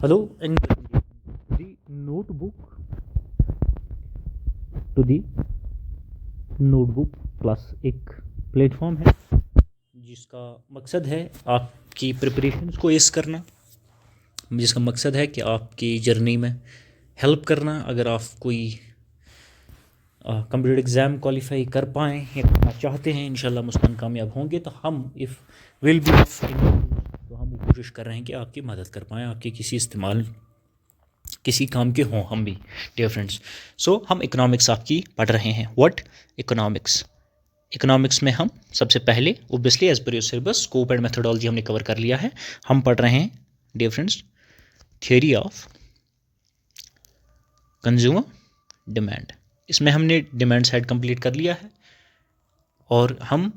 Hello and welcome to the notebook to the notebook plus एक platform है जिसका मकसद है आपकी प्रिपरेशंस को एस करना, जिसका मकसद है कि आपकी जर्नी में हेल्प करना। अगर आप कोई कंप्यूटर एग्ज़ाम क्वालिफाई कर पाएँ या करना चाहते हैं, इंशाल्लाह मुस्कान कामयाब होंगे, तो हम इफ़ विल बी तो हम कोशिश कर रहे हैं कि आपकी मदद कर पाएँ, आपके किसी काम के हों हम भी, डियर फ्रेंड्स। सो हम इकोनॉमिक्स आपकी पढ़ रहे हैं। व्हाट? इकोनॉमिक्स में हम सबसे पहले obviously as per your syllabus scope and methodology हमने कवर कर लिया है। हम पढ़ रहे हैं dear friends theory of consumer demand. इसमें हमने डिमांड साइड कंप्लीट कर लिया है और हम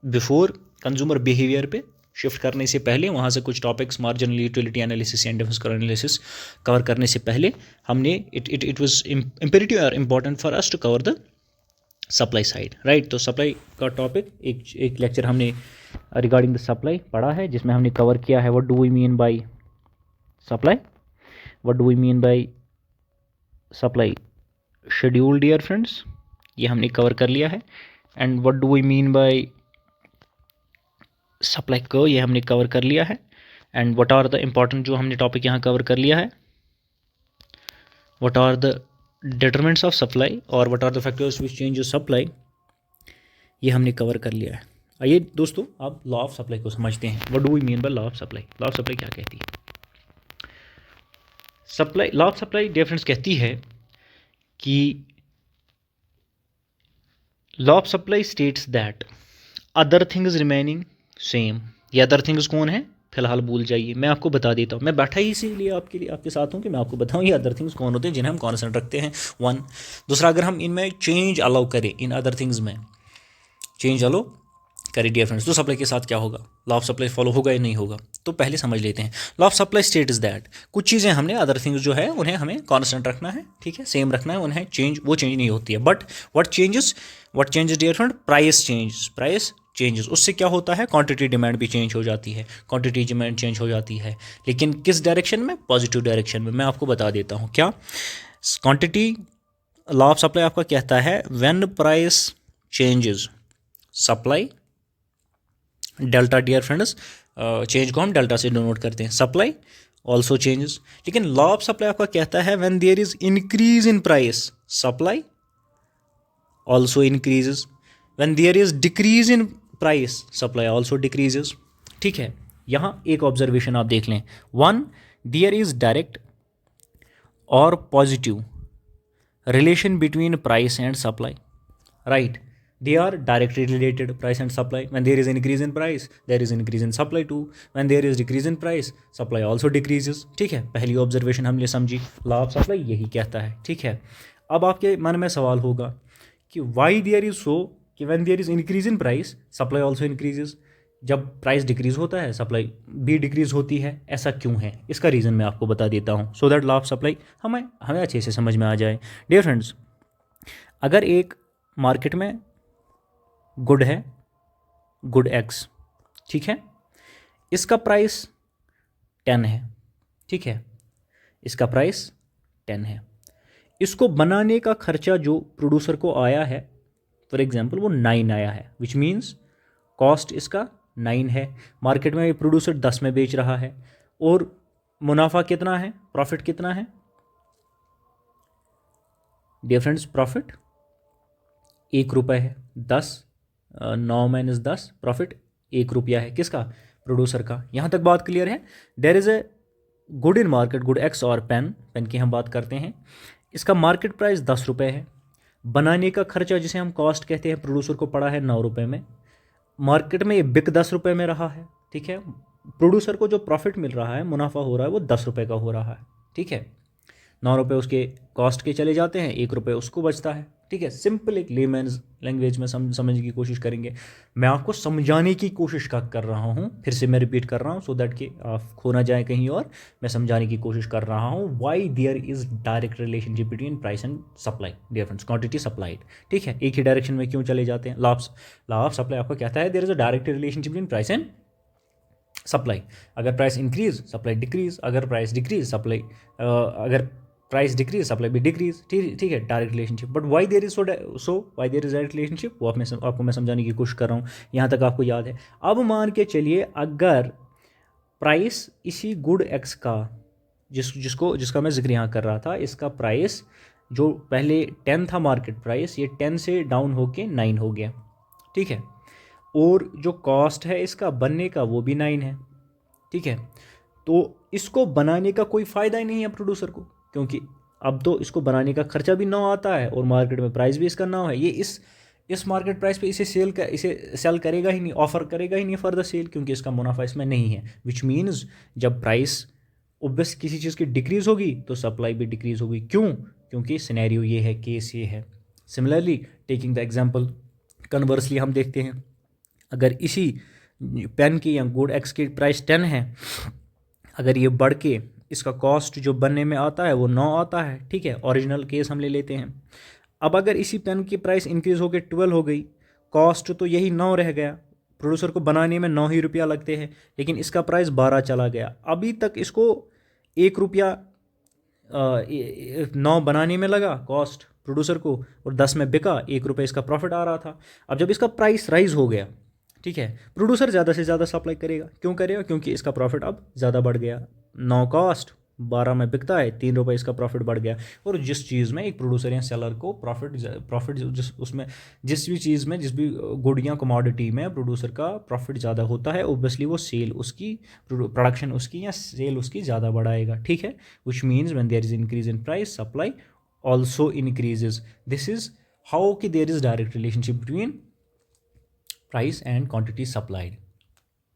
बिफोर कंज्यूमर बिहेवियर पे शिफ्ट करने से पहले, वहाँ से कुछ topics marginal utility analysis and difference analysis cover करने से पहले हमने इट वाज इम्पेरेटिव और important for us to cover the supply side, right. तो सप्लाई का टॉपिक एक लेक्चर हमने रिगार्डिंग द सप्लाई पढ़ा है, जिसमें हमने कवर किया है what do we mean by supply, what do we mean by supply schedule, dear friends, ये हमने कवर कर लिया है। And what do we mean by supply को, ये हमने कवर कर लिया है। And what are the important जो हमने टॉपिक यहाँ कवर कर लिया है, what are the determinants of supply और what are the factors which change your supply, ये हमने कवर कर लिया है। आइए दोस्तों, आप लॉ ऑफ सप्लाई को समझते हैं। What do we mean by law of supply? Law of supply क्या कहती है? Supply, law of supply dear friends कहती है कि law of supply states that other things remaining same. ये अदर थिंग्स कौन है? फिलहाल भूल जाइए, मैं आपको बता देता हूँ। मैं बैठा ही इसीलिए आपके लिए, आपके साथ हूँ कि मैं आपको बताऊँ ये अदर थिंग्स कौन होते हैं जिन्हें हम कॉन्सेंट रखते हैं। वन, दूसरा, अगर हम इनमें चेंज अलाउ करें, इन अदर थिंग्स में चेंज अलाउ करें डियर फ्रेंड्स, तो सप्लाई के साथ क्या होगा? लॉ ऑफ सप्लाई फॉलो होगा या नहीं होगा? तो पहले समझ लेते हैं। Law of supply state is that कुछ चीज़ें हमने अदर थिंग्स जो है उन्हें हमें कॉन्स्टेंट रखना है, ठीक है, सेम रखना है, उन्हें वो चेंज नहीं होती है। But what changes dear friend? Price changes. उससे क्या होता है? क्वांटिटी डिमांड भी चेंज हो जाती है, क्वांटिटी डिमांड चेंज हो जाती है, लेकिन किस डायरेक्शन में? पॉजिटिव डायरेक्शन में। मैं आपको बता देता हूँ क्या क्वांटिटी। लॉ ऑफ सप्लाई आपका कहता है when price changes supply delta, dear friends, change को हम डेल्टा से डिनोट करते हैं, सप्लाई ऑल्सो चेंजेस। लेकिन लॉ ऑफ सप्लाई आपका कहता है when there is increase in price supply also increases, when there is decrease in price supply also decreases. ठीक है, यहाँ एक ऑब्जर्वेशन आप देख लें। वन, देयर इज डायरेक्ट और positive relation between price and supply, right? They are directly related, price and supply. When there is increase in price, there is increase in supply too. When there is decrease in price, supply also decreases। ठीक है, पहली observation हमने समझी, law of supply यही कहता है। ठीक है, अब आपके मन में सवाल होगा कि वाई देयर इज सो कि when there is increase in price supply also increases, जब प्राइस डिक्रीज होता है सप्लाई भी डिक्रीज होती है, ऐसा क्यों है? इसका रीज़न मैं आपको बता देता हूँ, so that law of supply हमें अच्छे से समझ में आ जाए। डियर फ्रेंड्स, अगर एक मार्केट में गुड है, गुड एक्स, ठीक है, इसका प्राइस 10 है, ठीक है, इसका प्राइस 10 है, इसको बनाने का खर्चा जो प्रोड्यूसर को आया है, फॉर एग्जांपल वो 9 आया है, विच मीन्स कॉस्ट इसका 9 है। मार्केट में ये प्रोड्यूसर 10 में बेच रहा है, और मुनाफा कितना है, प्रॉफिट कितना है डियर फ्रेंड्स? प्रॉफिट 1 रुपये है। 9 माइनस 10, प्रॉफिट 1 रुपया है, किसका? प्रोड्यूसर का। यहाँ तक बात क्लियर है? There is a good in market, good X और पेन की हम बात करते हैं, इसका मार्केट प्राइस 10 रुपये है, बनाने का खर्चा जिसे हम कॉस्ट कहते हैं प्रोड्यूसर को पड़ा है 9 रुपये में, मार्केट में ये बिक 10 रुपये में रहा है, ठीक है, प्रोड्यूसर को जो प्रॉफिट मिल रहा है, मुनाफा हो रहा है, वो 10 रुपये का हो रहा है, ठीक है। 9 रुपये उसके कॉस्ट के चले जाते हैं, 1 रुपये उसको बचता है, ठीक है। सिंपल एक लेमैन्स लैंग्वेज में समझने की कोशिश करेंगे। मैं आपको समझाने की कोशिश कर रहा हूँ, फिर से मैं रिपीट कर रहा हूँ सो दैट कि आप खो ना जाए कहीं और। मैं समझाने की कोशिश कर रहा हूँ why there is direct relationship between price and supply, dear friends, quantity supplied, ठीक है। एक ही डायरेक्शन में क्यों चले जाते हैं? लॉ ऑफ सप्लाई आपको कहता है there is a direct relationship between price and supply, अगर प्राइस इंक्रीज सप्लाई डिक्रीज, अगर प्राइस डिक्रीज सप्लाई, अगर प्राइस डिक्रीज सप्लाई भी डिक्रीज, ठीक ठीक है, direct relationship. But why there is so why there is direct relationship, वो आपको मैं समझाने की कोशिश कर रहा हूँ, यहाँ तक आपको याद है। अब मान के चलिए अगर प्राइस इसी गुड एक्स का, जिसका मैं जिक्र यहाँ कर रहा था, इसका प्राइस जो पहले 10 था मार्केट प्राइस, ये 10 से डाउन होके 9 हो गया, ठीक है, और जो कॉस्ट है इसका बनने का वो भी 9 है, ठीक है। तो इसको बनाने का कोई फ़ायदा ही नहीं है प्रोड्यूसर को, क्योंकि अब तो इसको बनाने का खर्चा भी 9 आता है और मार्केट में प्राइस भी इसका 9 है। ये इस मार्केट प्राइस पे इसे सेल करेगा ही नहीं, ऑफर करेगा ही नहीं फॉर द सेल, क्योंकि इसका मुनाफा इसमें नहीं है। विच मीन्स जब प्राइस ऑब्वियस किसी चीज़ की डिक्रीज़ होगी तो सप्लाई भी डिक्रीज़ होगी। क्यों? क्योंकि सिनेरियो ये है, केस ये है। Similarly taking the example, conversely हम देखते हैं, अगर इसी पेन की या गुड एक्स की प्राइस 10 है, अगर ये बढ़ के इसका कॉस्ट जो बनने में आता है वो 9 आता है, ठीक है, ओरिजिनल केस हम ले लेते हैं। अब अगर इसी पेन की प्राइस इंक्रीज़ होकर 12 हो गई, कॉस्ट तो यही 9 रह गया, प्रोड्यूसर को बनाने में 9 ही रुपया लगते हैं, लेकिन इसका प्राइस 12 चला गया। अभी तक इसको 1 रुपया 9 बनाने में लगा कॉस्ट प्रोड्यूसर को, और 10 में बिका, 1 रुपये इसका प्रॉफिट आ रहा था। अब जब इसका प्राइस राइज हो गया, ठीक है, प्रोड्यूसर ज़्यादा से ज़्यादा सप्लाई करेगा। क्यों करेगा? क्योंकि इसका प्रॉफिट अब ज़्यादा बढ़ गया। 9 कॉस्ट 12 में बिकता है, 3 रुपये इसका प्रॉफिट बढ़ गया। और जिस चीज़ में एक प्रोड्यूसर या सेलर को प्रॉफिट जिस भी चीज़ में, जिस भी गुड या कमोडिटी में प्रोड्यूसर का प्रॉफिट ज़्यादा होता है, ओब्वियसली वो सेल उसकी, प्रोडक्शन उसकी या सेल उसकी ज़्यादा बढ़ाएगा, ठीक है। Which means when there is increase in price, supply also increases. This is how कि there is direct relationship between price and quantity supplied.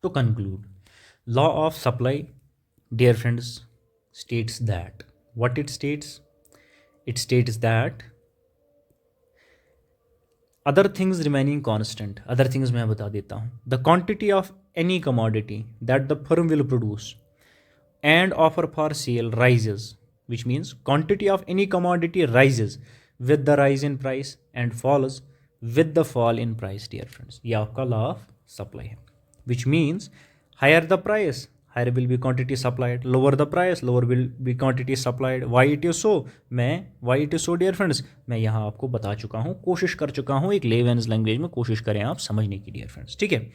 To conclude, law of supply, dear friends, states that what it states? It states that other things remaining constant, other things मैं बता देता हूँ, the quantity of any commodity that the firm will produce and offer for sale rises, which means quantity of any commodity rises with the rise in price and falls with the fall in price, dear friends. ये आपका law of supply है, which means higher the price, higher will be quantity supplied, lower the price, lower will be quantity supplied. Why it is so? why it is so, dear friends, मैं यहाँ आपको बता चुका हूँ, कोशिश कर चुका हूँ, एक लेवेंस लैंग्वेज में कोशिश करें आप समझने की, dear friends, ठीक है।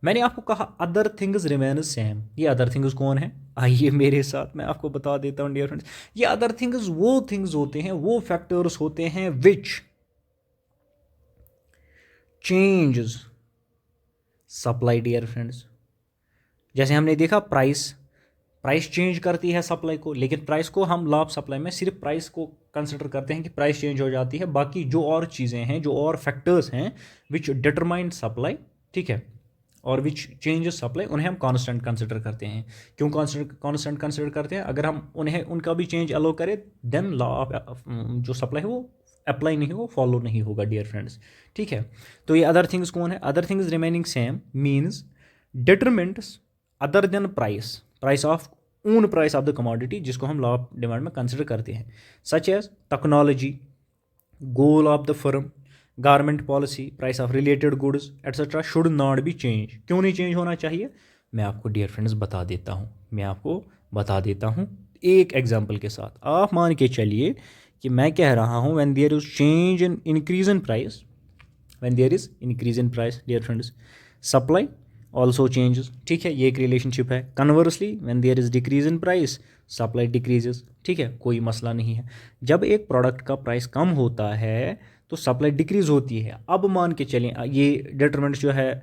मैंने आपको कहा अदर थिंग्स रिमेन सेम। ये अदर थिंग्स कौन है? आइए मेरे साथ मैं आपको बता देता हूँ, डियर फ्रेंड्स। ये अदर थिंग्स वो थिंग्स होते हैं, वो फैक्टर्स होते हैं which changes supply, dear friends. जैसे हमने देखा प्राइस चेंज करती है सप्लाई को, लेकिन प्राइस को हम लॉ ऑफ सप्लाई में सिर्फ प्राइस को कंसिडर करते हैं कि प्राइस चेंज हो जाती है। बाकी जो और चीज़ें हैं, जो और फैक्टर्स हैं विच डिटरमाइन सप्लाई, ठीक है, और विच चेंजेस सप्लाई, उन्हें हम कांस्टेंट कंसिडर करते हैं। क्यों कांस्टेंट कंसिडर करते हैं? अगर हम उनका भी चेंज अलो करें, देन लॉ ऑफ जो सप्लाई है वो अप्लाई नहीं होगा, फॉलो नहीं होगा, डियर फ्रेंड्स, ठीक है। तो ये अदर थिंग्स कौन है? Other things remaining same means determinants other than price of own price of the commodity, जिसको हम लॉ ऑफ डिमांड में कंसिडर करते हैं, such as technology, goal of the firm, government policy, price of related goods etcetera should not be change. क्यों नहीं change होना चाहिए? मैं आपको, डियर फ्रेंड्स, बता देता हूँ एक एग्जांपल के साथ। आप मान के चलिए कि मैं कह रहा हूँ when there is change in increase in price, when there is increase in price, dear friends, supply also changes, ठीक है, ये एक रिलेशनशिप है। Conversely when there is decrease in price, supply decreases, ठीक है, कोई मसला नहीं है। जब एक प्रोडक्ट का प्राइस कम होता है तो सप्लाई डिक्रीज होती है। अब मान के चलें ये डिटरमिनेंट्स जो है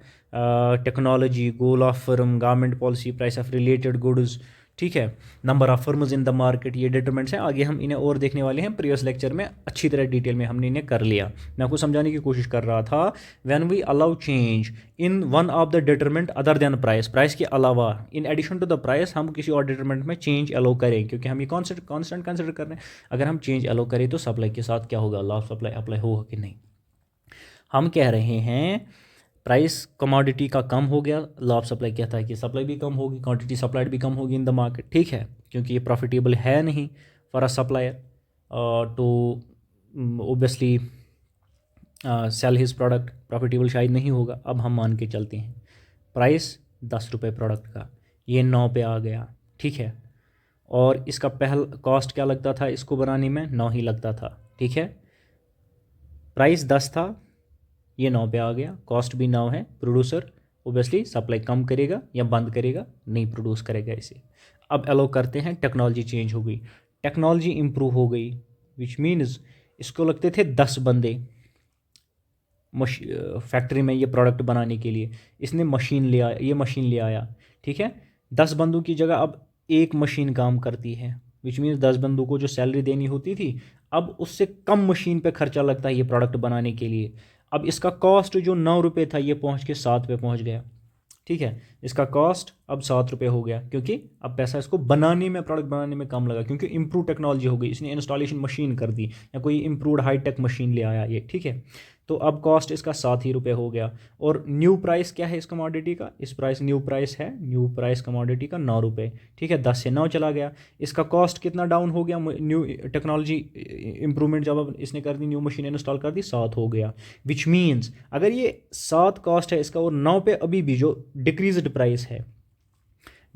technology, goal of firm, government policy, price of related goods, ठीक है, number of firms in the market, ये डिटरमिनेंट्स हैं। आगे हम इन्हें और देखने वाले हैं, प्रीवियस लेक्चर में अच्छी तरह डिटेल में हमने इन्हें कर लिया। मैं आपको समझाने की कोशिश कर रहा था, when we allow change in one of the determinant other than price के अलावा, in addition to the price, हम किसी और डिटरमिनेंट में चेंज अलाउ करें, क्योंकि हम ये कांस्टेंट कंसिडर कर रहे हैं। अगर हम चेंज अलाउ करें तो सप्लाई के साथ क्या होगा? लॉ ऑफ सप्लाई अप्लाई होगा कि नहीं? हम कह रहे हैं प्राइस कमोडिटी का कम हो गया, लॉ ऑफ सप्लाई कहता है कि सप्लाई भी कम होगी, क्वांटिटी सप्लाइड भी कम होगी इन द मार्केट, ठीक है, क्योंकि ये प्रॉफिटेबल है नहीं for a supplier to obviously sell his product, profitable शायद नहीं होगा। अब हम मान के चलते हैं प्राइस 10 रुपये प्रोडक्ट का, ये 9 पे आ गया, ठीक है। और इसका पहल कॉस्ट क्या लगता था इसको बनाने में, 9 ही लगता था, ठीक है। प्राइस 10 था, ये 9 पे आ गया, कॉस्ट भी 9 है। प्रोड्यूसर ओबियसली सप्लाई कम करेगा या बंद करेगा, नहीं प्रोड्यूस करेगा इसे। अब एलो करते हैं, टेक्नोलॉजी चेंज हो गई, टेक्नोलॉजी इम्प्रूव हो गई, विच मीन्स इसको लगते थे 10 बंदे फैक्ट्री में ये प्रोडक्ट बनाने के लिए, इसने मशीन ले आया, ये मशीन ले आया, ठीक है। 10 बंदों की जगह अब एक मशीन काम करती है, विच मीन्स 10 बंदों को जो सैलरी देनी होती थी अब उससे कम मशीन पे खर्चा लगता है ये प्रोडक्ट बनाने के लिए। अब इसका कॉस्ट जो 9 रुपये था ये पहुंच के 7 पे पहुंच गया, ठीक है। इसका कॉस्ट अब 7 रुपये हो गया, क्योंकि अब पैसा इसको बनाने में, प्रोडक्ट बनाने में कम लगा, क्योंकि इम्प्रूव टेक्नोलॉजी हो गई, इसने इंस्टॉलेशन मशीन कर दी या कोई इम्प्रूव्ड हाईटेक मशीन ले आया ये, ठीक है। तो अब कॉस्ट इसका 7 ही रुपये हो गया। और न्यू प्राइस क्या है इस कमोडिटी का, इस प्राइस न्यू प्राइस है, न्यू प्राइस कमोडिटी का 9 रुपये, ठीक है। 10 से 9 चला गया, इसका कॉस्ट कितना डाउन हो गया, न्यू टेक्नोलॉजी इंप्रूवमेंट जब अब इसने कर दी, न्यू मशीन इंस्टॉल कर दी, 7 हो गया। विच मीन्स अगर ये 7 कॉस्ट है इसका और 9 पे अभी भी जो डिक्रीज्ड प्राइस है,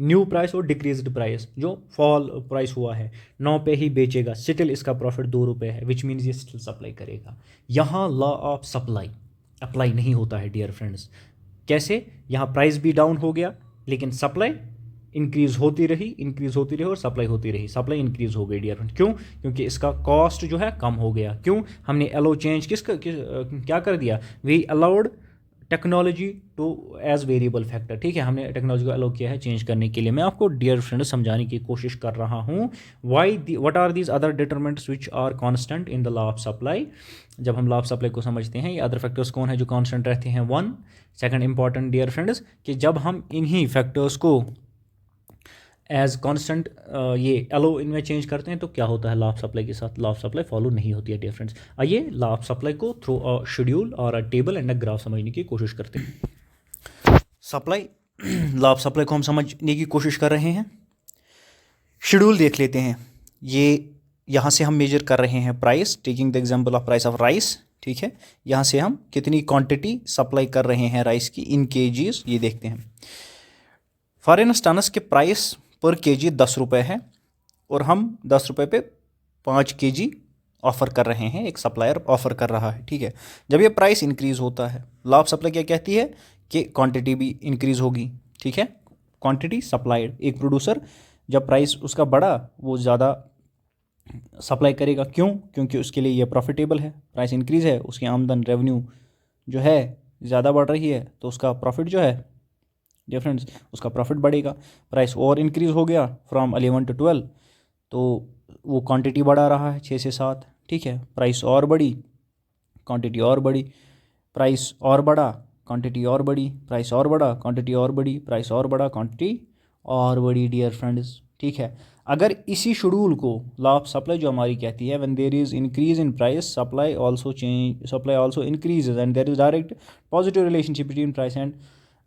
न्यू प्राइस और डिक्रीज्ड प्राइस जो फॉल प्राइस हुआ है, 9 पे ही बेचेगा, स्टिल इसका प्रॉफिट 2 रुपये है, विच मीन्स ये स्टिल सप्लाई करेगा। यहाँ लॉ ऑफ सप्लाई अप्लाई नहीं होता है डियर फ्रेंड्स। कैसे, यहाँ प्राइस भी डाउन हो गया लेकिन सप्लाई इंक्रीज होती रही, इंक्रीज होती रही और सप्लाई होती रही, सप्लाई इंक्रीज हो गई डियर फ्रेंड। क्यों, क्योंकि इसका कॉस्ट जो है कम हो गया। क्यों, हमने अलाउ चेंज क्या कर दिया, we allowed technology to as variable factor, ठीक है। हमने टेक्नोलॉजी को अलाउ किया है चेंज करने के लिए। मैं आपको डियर फ्रेंड समझाने की कोशिश कर रहा हूँ what are these other determinants which are constant in the law of supply. जब हम लॉ ऑफ सप्लाई को समझते हैं, ये अदर फैक्टर्स कौन है जो कांस्टेंट रहते हैं, 1। सेकंड इंपॉर्टेंट डियर फ्रेंड्स कि जब हम इन्हीं फैक्टर्स को एज कांस्टेंट ये एलो इनमें चेंज करते हैं तो क्या होता है लॉ ऑफ सप्लाई के साथ, लॉ ऑफ सप्लाई फॉलो नहीं होती है डियर फ्रेंड्स। आइए लॉ ऑफ सप्लाई को थ्रू अ शेड्यूल और अ टेबल एंड अ ग्राफ समझने की कोशिश करते हैं। सप्लाई, लॉ ऑफ सप्लाई को हम समझने की कोशिश कर रहे हैं। शेड्यूल देख लेते हैं। ये यहाँ से हम मेजर कर रहे हैं price, taking the example of price of rice, ठीक है। यहाँ से हम कितनी क्वांटिटी सप्लाई कर रहे हैं राइस की इन केजीज, ये देखते हैं। फॉर इंस्टेंस के प्राइस पर केजी 10 रुपये है और हम 10 रुपये पे 5 केजी ऑफ़र कर रहे हैं, एक सप्लायर ऑफ़र कर रहा है, ठीक है। जब ये प्राइस इंक्रीज़ होता है, लॉ ऑफ सप्लाई क्या कहती है कि क्वांटिटी भी इंक्रीज़ होगी, ठीक है। क्वांटिटी सप्लाइड, एक प्रोड्यूसर जब प्राइस उसका बढ़ा वो ज़्यादा सप्लाई करेगा। क्यों, क्योंकि उसके लिए ये प्रॉफिटेबल है, प्राइस इंक्रीज़ है, उसकी आमदन रेवेन्यू जो है ज़्यादा बढ़ रही है तो उसका प्रॉफिट जो है डियर फ्रेंड्स, उसका प्रॉफिट बढ़ेगा। प्राइस और इंक्रीज़ हो गया फ्रॉम 11 to 12, तो वो क्वांटिटी बढ़ा रहा है 6 से 7, ठीक है। प्राइस और बढ़ी, क्वांटिटी और बढ़ी, प्राइस और बढ़ा, क्वांटिटी और बढ़ी, प्राइस और बढ़ा, क्वांटिटी और बढ़ी, प्राइस और बढ़ा, क्वांटिटी और बढ़ी डियर फ्रेंड्स, ठीक है। अगर इसी शेड्यूल को लॉ ऑफ सप्लाई जो हमारी कहती है, when there is increase in price supply also increases and there is direct positive relationship between price and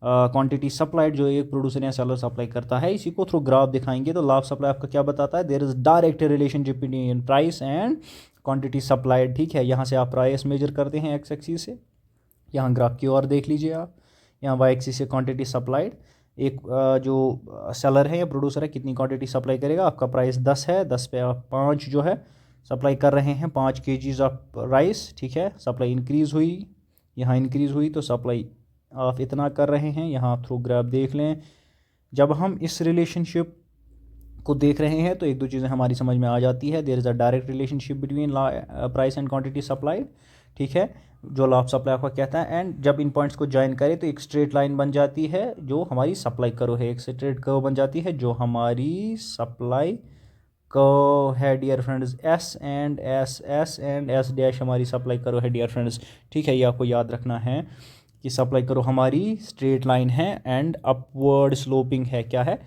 quantity supplied, जो एक प्रोड्यूसर या सेलर सप्लाई करता है। इसी को थ्रू ग्राफ दिखाएंगे तो लॉ ऑफ सप्लाई आपका क्या बताता है, there is direct relationship between price and quantity supplied, ठीक है। यहाँ से आप प्राइस मेजर करते हैं एक्स एक्सिस से, यहाँ ग्राफ की ओर देख लीजिए आप, यहाँ वाई एक्सिस से क्वांटिटी सप्लाइड, एक जो सेलर है या प्रोड्यूसर है कितनी क्वांटिटी सप्लाई करेगा, आपका प्राइस 10 है, 10 पे आप 5 जो है सप्लाई कर रहे हैं, 5 kgs ऑफ राइस, ठीक है। सप्लाई इंक्रीज़ हुई, यहाँ इंक्रीज़ हुई तो सप्लाई आप इतना कर रहे हैं, यहाँ थ्रू ग्राफ देख लें। जब हम इस रिलेशनशिप को देख रहे हैं तो एक दो चीज़ें हमारी समझ में आ जाती है। There is a direct relationship between price and quantity supplied, ठीक है, जो लॉ ऑफ सप्लाई आपका कहता है। एंड जब इन पॉइंट्स को ज्वाइन करें तो एक स्ट्रेट लाइन बन जाती है जो हमारी सप्लाई कर्व है, एक स्ट्रेट कर्व बन जाती है जो हमारी सप्लाई कर्व है dear friends. S and S dash हमारी सप्लाई कर्व है डियर फ्रेंड्स, ठीक है। ये आपको याद रखना है कि सप्लाई करो हमारी स्ट्रेट लाइन है एंड अपवर्ड स्लोपिंग है, क्या है,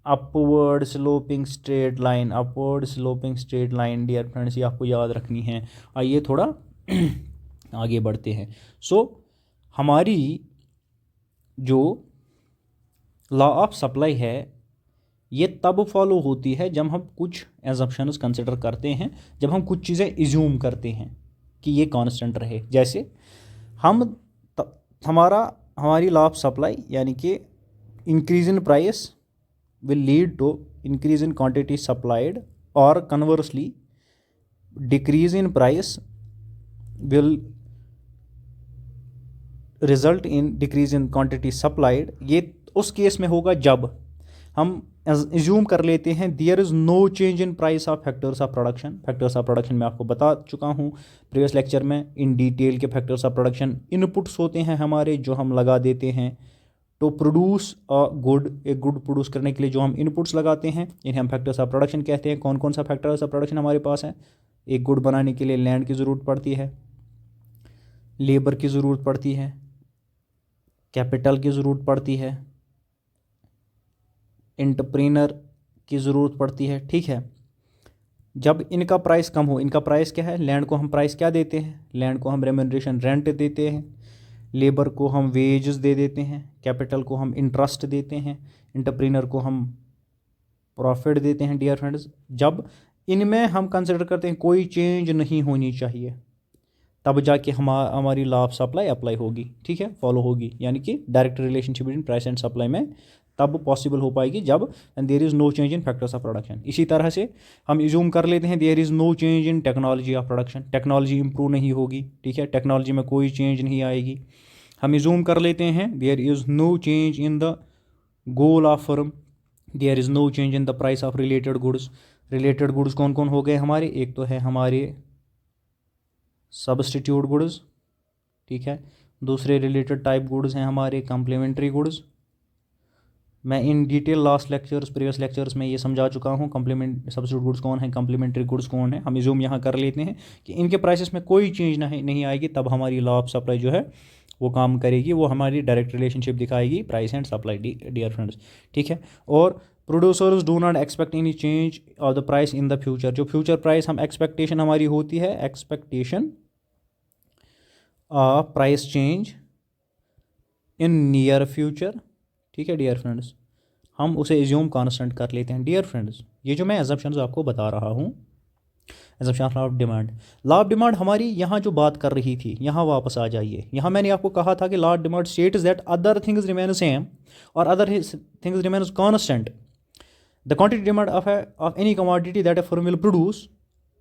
upward sloping straight line, upward sloping straight line dear friends, ये आपको याद रखनी है। आइए थोड़ा आगे बढ़ते हैं। सो हमारी जो लॉ ऑफ सप्लाई है ये तब फॉलो होती है जब हम कुछ एजम्पशंस कंसिडर करते हैं, जब हम कुछ चीज़ें इज्यूम करते हैं कि ये कांस्टेंट रहे। जैसे हमारी लॉ ऑफ सप्लाई यानी कि increase in price will lead to increase in quantity supplied, or conversely decrease in price will result in decrease in quantity supplied। ये उस केस में होगा जब हम एज्यूम कर लेते हैं there is no change in price of factors of production. Factors of production मैं आपको बता चुका हूँ प्रीवियस लेक्चर में इन डिटेल के फैक्टर्स ऑफ प्रोडक्शन इनपुट्स होते हैं हमारे जो हम लगा देते हैं टू प्रोड्यूस अ गुड। एक गुड प्रोड्यूस करने के लिए जो हम इनपुट्स लगाते हैं इन्हें हम फैक्टर्स ऑफ प्रोडक्शन कहते हैं। कौन कौन सा फैक्टर्स ऑफ प्रोडक्शन हमारे पास है? एक गुड बनाने के लिए लैंड की ज़रूरत पड़ती है, लेबर की ज़रूरत पड़ती है, कैपिटल की ज़रूरत पड़ती है, एंटरप्रेनर की ज़रूरत पड़ती है। ठीक है, जब इनका प्राइस कम हो, इनका प्राइस क्या है? लैंड को हम प्राइस क्या देते हैं? लैंड को हम रेम्यूनरेशन रेंट देते हैं, लेबर को हम वेजेस दे देते हैं, कैपिटल को हम इंटरेस्ट देते हैं, एंटरप्रेनर को हम प्रॉफिट देते हैं। डियर फ्रेंड्स, जब इनमें हम कंसिडर करते हैं कोई चेंज नहीं होनी चाहिए, तब जाके हमारी लॉ ऑफ सप्लाई अप्लाई होगी। ठीक है, फॉलो होगी, यानी कि direct relationship between price and supply में तब पॉसिबल हो पाएगी जब and there is no change in factors of production. इसी तरह से हम इज्यूम कर लेते हैं there is no change in technology of production. Technology improve नहीं होगी, ठीक है, टेक्नोलॉजी में कोई चेंज नहीं आएगी। हम इज्यूम कर लेते हैं there is no change in the goal of firm, there is no change in the price of related goods. Related goods कौन कौन हो गए हमारे? एक तो है हमारे सब्सटीट्यूट गुड्स, ठीक है, दूसरे रिलेटेड टाइप गुड्स हैं हमारे कम्प्लीमेंट्री गुड्स। मैं in detail last lectures previous lectures में ये समझा चुका हूँ कम्प्लीमेंट सब्स्टिट्यूट गुड्स कौन है, कम्प्लीमेंट्री गुड्स कौन है। हम इज्यूम यहाँ कर लेते हैं कि इनके प्राइसेस में कोई चेंज नहीं आएगी, तब हमारी लॉ ऑफ सप्लाई जो है वो काम करेगी, वो हमारी डायरेक्ट रिलेशनशिप दिखाएगी price and supply. Dear friends, ठीक है, और producers do not expect any change of the price in the future. जो फ्यूचर प्राइस हम एक्सपेक्टेशन हमारी होती है, expectation price change in near future, ठीक है डियर फ्रेंड्स, हम उसे एज्यूम कांस्टेंट कर लेते हैं। डियर फ्रेंड्स, ये जो मैं एजम्पशंस आपको बता रहा हूँ, assumption of demand, law of demand हमारी यहाँ जो बात कर रही थी, यहाँ वापस आ जाइए। यहाँ मैंने आपको कहा था कि law of demand states that other things remain same और other things remain constant. The quantity demand of any commodity that a firm will produce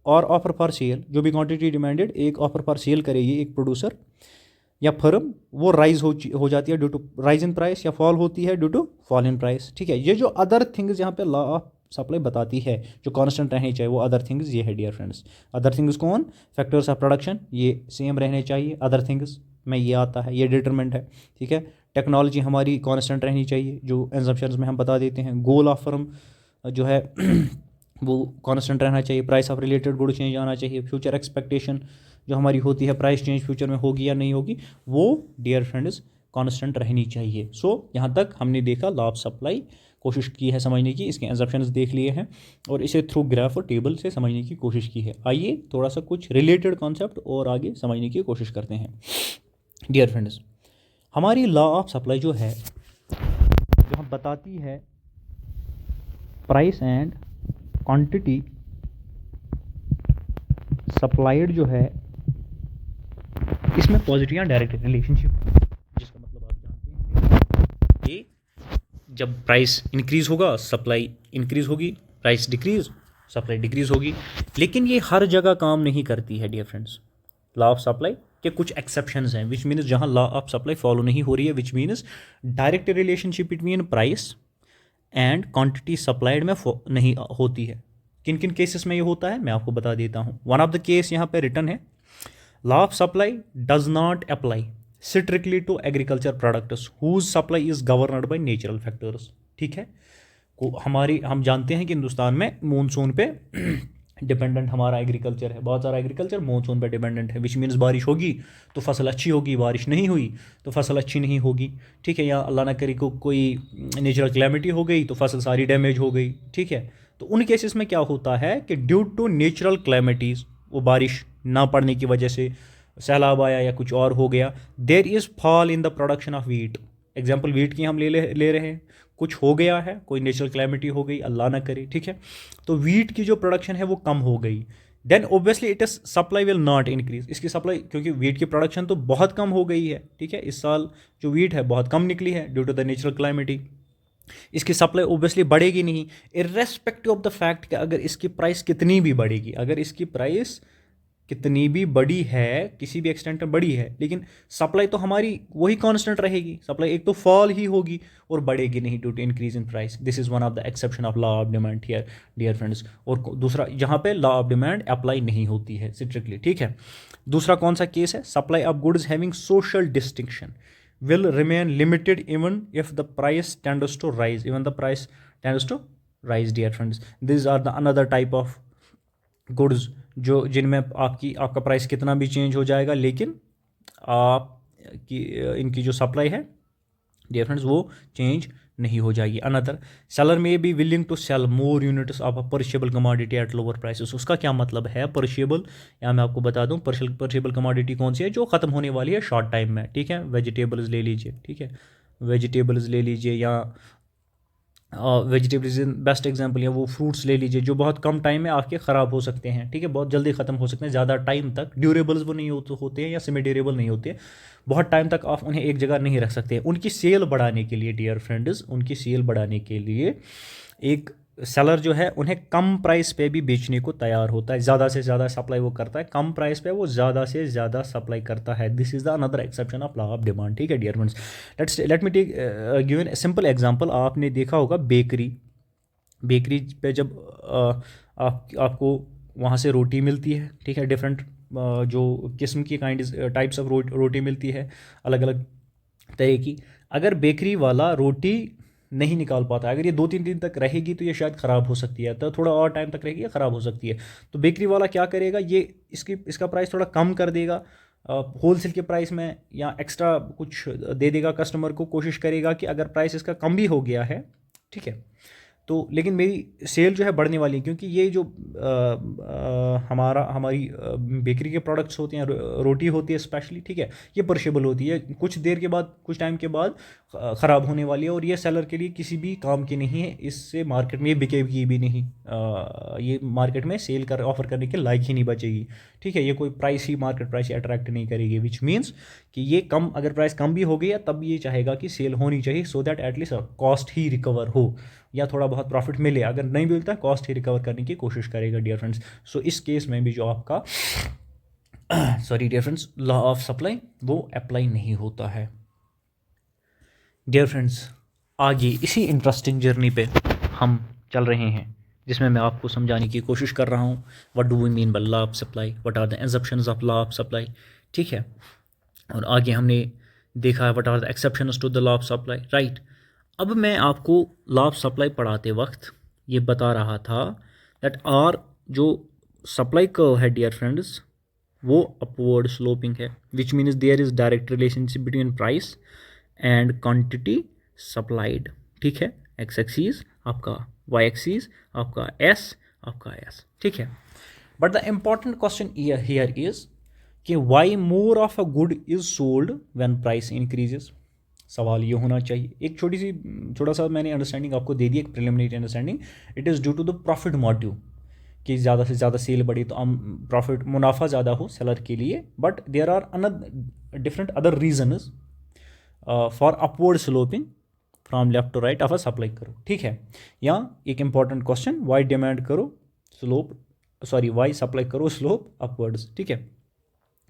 और ऑफर फॉर सेल, जो भी क्वांटिटी डिमांडेड एक ऑफर फॉर सेल करेगी एक producer या firm, वो rise हो जाती है due to rise in price या फॉल होती है due to fall in price. ठीक है, ये जो अदर थिंग्स यहाँ पे लॉ ऑफ सप्लाई बताती है जो कांस्टेंट रहनी चाहिए, वो अदर थिंग्स ये है डियर फ्रेंड्स। अदर थिंग्स कौन? फैक्टर्स ऑफ प्रोडक्शन, ये सेम रहने चाहिए। अदर थिंग्स में ये आता है, ये डिटरमेंट है। ठीक है, टेक्नोलॉजी हमारी कांस्टेंट रहनी चाहिए, जो एजम्पशंस में हम बता देते हैं। गोल ऑफ फर्म जो है वो कांस्टेंट रहना चाहिए। Price of related good change आना चाहिए। फ्यूचर एक्सपेक्टेशन जो हमारी होती है प्राइस चेंज फ्यूचर में होगी या नहीं होगी, वो डियर फ्रेंड्स कांस्टेंट रहनी चाहिए। सो यहाँ तक हमने देखा लॉ ऑफ सप्लाई, कोशिश की है समझने की, इसके एजम्पशंस देख लिए हैं और इसे थ्रू ग्राफ और टेबल से समझने की कोशिश की है। आइए थोड़ा सा कुछ रिलेटेड कॉन्सेप्ट और आगे समझने की कोशिश करते हैं। डियर फ्रेंड्स, हमारी लॉ ऑफ सप्लाई जो है, जो हम बताती है प्राइस एंड क्वांटिटी सप्लाइड जो है, इसमें पॉजिटिव या डायरेक्ट रिलेशनशिप, जिसका मतलब आप जानते हैं कि जब प्राइस इंक्रीज होगा सप्लाई इंक्रीज होगी, प्राइस डिक्रीज सप्लाई डिक्रीज होगी। लेकिन ये हर जगह काम नहीं करती है dear friends. Law of supply के कुछ एक्सेप्शंस हैं, विच मीन्स जहाँ लॉ ऑफ सप्लाई फॉलो नहीं हो रही है, which means direct relationship between price and quantity supplied में नहीं होती है। किन किन केसेस में ये होता है मैं आपको बता देता हूँ। वन ऑफ द केस यहाँ पे रिटर्न है, law of supply does not apply strictly to agriculture products whose supply is governed by natural factors. ठीक है, हम जानते हैं कि हिंदुस्तान में मानसून पे डिपेंडेंट हमारा एग्रीकल्चर है, बहुत सारा एग्रीकल्चर मानसून पे डिपेंडेंट है, विच मीन्स बारिश होगी तो फसल अच्छी होगी, बारिश नहीं हुई तो फसल अच्छी नहीं होगी। ठीक है, या अल्लाह ना करे को कोई नेचुरल क्लैमिटी हो गई तो फसल सारी डैमेज हो गई। ठीक है, तो उन केसेस में क्या होता है कि ड्यू टू नेचुरल क्लैमिटीज़, वो बारिश ना पड़ने की वजह से सैलाब आया या कुछ और हो गया, there is fall in the production of wheat. Example wheat की हम ले रहे हैं, कुछ हो गया है, कोई नेचुरल क्लैमिटी हो गई, अल्लाह ना करे, ठीक है, तो वीट की जो प्रोडक्शन है वो कम हो गई, then obviously it is supply will not increase. इसकी सप्लाई, क्योंकि वीट की प्रोडक्शन तो बहुत कम हो गई है, ठीक है, इस साल जो वीट है बहुत कम निकली है due to the natural calamity, इसकी सप्लाई ओबियसली बढ़ेगी नहीं, इर्रेस्पेक्टिव ऑफ द फैक्ट कि अगर इसकी प्राइस कितनी भी बढ़ेगी, अगर इसकी प्राइस कितनी भी बड़ी है, किसी भी एक्सटेंट में बड़ी है, लेकिन सप्लाई तो हमारी वही कांस्टेंट रहेगी, सप्लाई एक तो फॉल ही होगी और बढ़ेगी नहीं due to increase in price. This is one of the exception of law of demand here dear friends. और दूसरा जहाँ पे लॉ ऑफ डिमांड अप्लाई नहीं होती है स्ट्रिक्टली, ठीक है। दूसरा कौन सा केस है, supply of goods having social distinction will remain limited even if the price tends to rise, even the price tends to rise dear friends। these are the another type of goods जो जिनमें आपका price कितना भी change हो जाएगा, लेकिन आप की इनकी जो सप्लाई है डियर फ्रेंड्स वो चेंज नहीं हो जाएगी। Another, seller may be willing to sell more units of a perishable commodity at lower prices. उसका क्या मतलब है परशेबल, या मैं आपको बता दूं परशेबल कमोडिटी कौन सी है, जो ख़त्म होने वाली है शॉर्ट टाइम में, ठीक है। वेजिटेबल्स ले लीजिए, ठीक है, वेजिटेबल्स ले लीजिए, या वेजिटेबल्स बेस्ट एग्जांपल है वो फ्रूट्स ले लीजिए जो बहुत कम टाइम में आपके ख़राब हो सकते हैं, ठीक है, बहुत जल्दी ख़त्म हो सकते हैं, ज़्यादा टाइम तक ड्यूरेबल्स वो नहीं होते हैं या सेमी ड्यूरेबल नहीं होते, बहुत टाइम तक आप उन्हें एक जगह नहीं रख सकते। उनकी सेल बढ़ाने के लिए डियर फ्रेंड्स, उनकी सेल बढ़ाने के लिए एक सेलर जो है उन्हें कम प्राइस पे भी बेचने को तैयार होता है, ज़्यादा से ज़्यादा सप्लाई वो करता है, कम प्राइस पे वो ज़्यादा से ज़्यादा सप्लाई करता है। This is the another exception of law of demand, ठीक है dear friends. Let me take given a simple example. आपने देखा होगा बेकरी पे जब आपको वहाँ से रोटी मिलती है, ठीक है, डिफरेंट जो किस्म की टाइप्स ऑफ रोटी मिलती है, अलग अलग तरह की। अगर बेकरी वाला रोटी नहीं निकाल पाता, अगर ये 2-3 दिन तक रहेगी तो ये शायद ख़राब हो सकती है, तो थोड़ा और टाइम तक रहेगी, ये ख़राब हो सकती है, तो बेकरी वाला क्या करेगा, ये इसका प्राइस थोड़ा कम कर देगा होलसेल के प्राइस में, या एक्स्ट्रा कुछ दे देगा कस्टमर को, कोशिश करेगा कि अगर प्राइस इसका कम भी हो गया है, ठीक है, तो लेकिन मेरी सेल जो है बढ़ने वाली है, क्योंकि ये जो हमारी बेकरी के प्रोडक्ट्स होते हैं, रोटी होती है स्पेशली, ठीक है, ये परशेबल होती है, कुछ देर के बाद, कुछ टाइम के बाद ख़राब होने वाली है, और ये सेलर के लिए किसी भी काम की नहीं है, इससे मार्केट में ये बिकेगी भी नहीं, ये मार्केट में सेल कर ऑफर करने के लायक ही नहीं बचेगी, ठीक है, ये कोई प्राइस ही मार्केट प्राइस ही अट्रैक्ट नहीं करेगी, विच मीन्स कि ये कम, अगर प्राइस कम भी हो गई है तब ये चाहेगा कि सेल होनी चाहिए, so that at least cost he recover हो या थोड़ा बहुत प्रॉफिट मिले, अगर नहीं मिलता कॉस्ट ही रिकवर करने की कोशिश करेगा डियर फ्रेंड्स। सो इस केस में भी जो आपका sorry dear friends law of supply वो अप्लाई नहीं होता है डियर फ्रेंड्स। आगे इसी इंटरेस्टिंग जर्नी पे हम चल रहे हैं, जिसमें मैं आपको समझाने की कोशिश कर रहा हूँ what do we mean by law of supply, what are the exceptions of law of supply, ठीक है। और आगे हमने देखा है what are the exceptions to the law of supply, right. अब मैं आपको लॉ ऑफ सप्लाई पढ़ाते वक्त ये बता रहा था दैट आर जो सप्लाई कर्व है डियर फ्रेंड्स वो अपवर्ड स्लोपिंग है, which means there is direct relationship between price and quantity supplied, ठीक है, एक्स एक्सीज आपका, वाई एक्सीज आपका, एस आपका एस, ठीक है। But the important question here is कि why more of a good is sold when price increases. सवाल ये होना चाहिए, एक छोटा सा मैंने अंडरस्टैंडिंग आपको दे दी, एक preliminary understanding, it is due to the profit motive, कि ज़्यादा से ज़्यादा सेल बढ़ी तो प्रॉफिट मुनाफा ज़्यादा हो सेलर के लिए, but there are different other reasons for upward sloping from left to right of a supply curve, ठीक है। या एक important question, why demand curve slope, sorry why supply curve slope upwards, ठीक है,